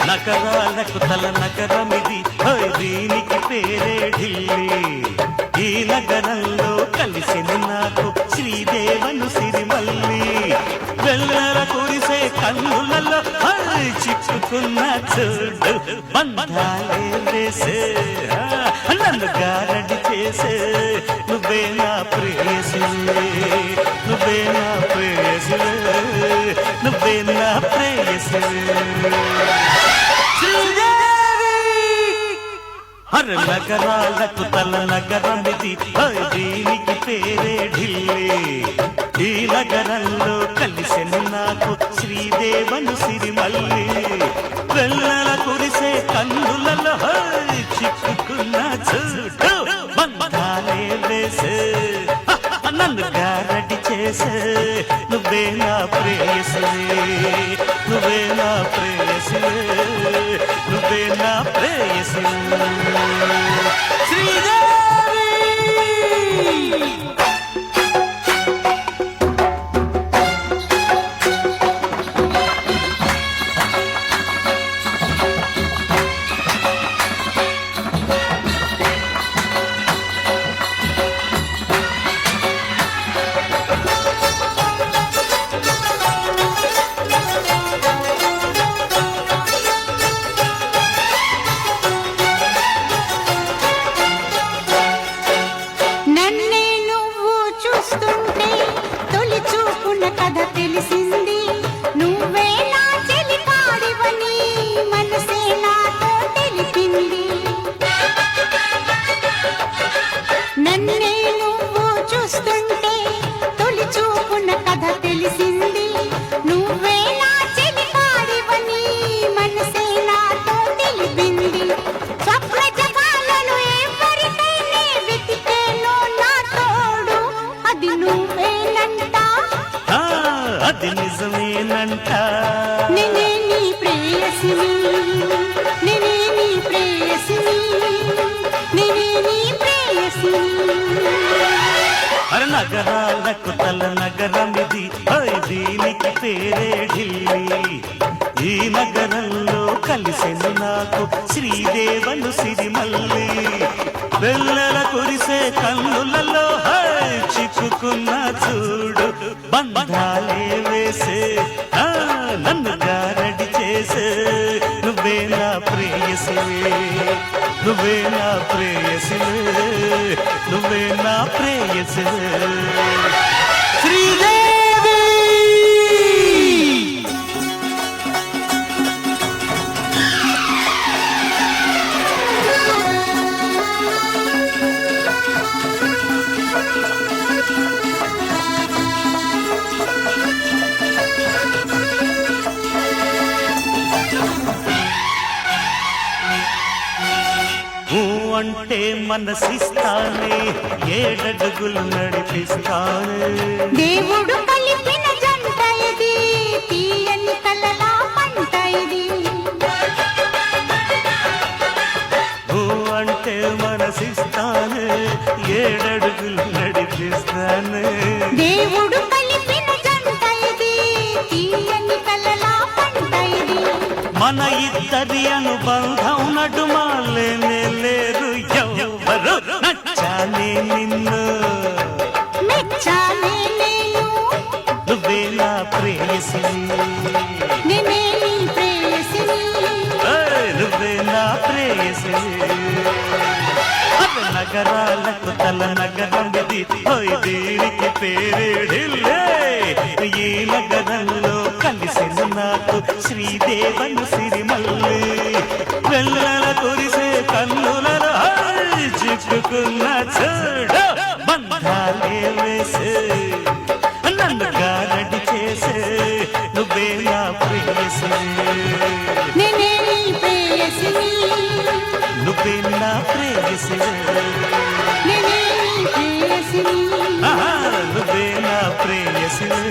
నగరాలకు తల నగరమిది, దీనికి పేరే ఢిల్లీ. ఈ నగరంలో కలిసిన నాకు శ్రీదేవను సిరిమల్లి. వెల్లర కురిసే కన్నులలో చిక్కుకున్న చూడు, బంధాలే వేసే నన్ను గారడి చేసే. నువ్వే నా ప్రేయసివే, నువ్వే నా ప్రేయసివే, నువ్వే నా ప్రేయసివే. హర నగరాలకు తల నగరమిది, దీనికి పేరే ఢిల్లీ. ఈ నగరంలో కలిసిన నాకు శ్రీదేవను సిరిమల్లి. వెల్లల కురిసే కన్నులలో చిక్కుకున్న చూడు, బంధాలే వేసే నన్ను గారడి చేసే. నువ్వే నా ప్రేయసివే, నువ్వే నా ప్రేయసివే, నువ్వే నా ప్రేయసివే. శ్రీదేవి తెలిసింది, నువ్వే నా చెలికాడివని మనసే నాతో తెలిపింది. నన్నే నువ్వు చూస్తుంటే తొలి చూపున కథ తెలిసింది, నువ్వే నా చెలికాడివని మనసే నాతో తెలిపింది. స్వప్న జగాలను ఎవరికైనా వెతికేనో నా తోడు, అది నువ్వేనంట, అది నిజమేనంట. నేనే నీ ప్రేయసిని, నేనే నీ ప్రేయసిని, నేనే నీ ప్రేయసిని. అరే నగరాలకు తల నగరమిది, దీనికి పేరే ఢిల్లీ. ఈ నగరంలో కలిసిన నాకు శ్రీదేవను సిరిమల్లి. వెల్లల కురిసే కన్నులలో చిక్కుకున్న చూడు, బంధాలే వేసే నన్ను గారడి చేసే. నువ్వే నా ప్రేయసివే, నువ్వే నా ప్రేయసివే, నువ్వే నా ప్రేయసివే. శ్రీదేవి అంటే మనసిస్తానే, 7 అడుగులు నడిపిస్తానే. దేవుడు కలిపిన జంట ఇది, తీయని కలలా పంట ఇది. అంటే మనసిస్తానే, 7 అడుగులు నడిపిస్తానే. దేవుడు కలిపిన జంట ఇది, తీయని కలలా పంట ఇది. మన ఇద్దరి అనుబంధం నడుమాలేనే లేరు ఎవరు. నచ్చానే నిన్ను, మెచ్చానే నేను, నువ్వే నా ప్రేయసిని, నేనే నీ ప్రేయసిని, నువ్వే నా ప్రేయసిని. నగరాలకు తల నగరమిది, దీనికి పేరే ఢిల్లీ. ఈ నగరంలో కలిసిన నాకు శ్రీదేవను సిరిమల్లి. వెల్లల కురిసే కన్నులలో చిక్కుకున్న చూడు, బంధాలే వేసే నన్ను గారడి చేసే. నువ్వే నా ప్రేయసివే, నేనే నీ ప్రేయసిని, నువ్వే నా ప్రేయసివే, నేనే నీ ప్రేయసిని, నువ్వే నా ప్రేయసివే.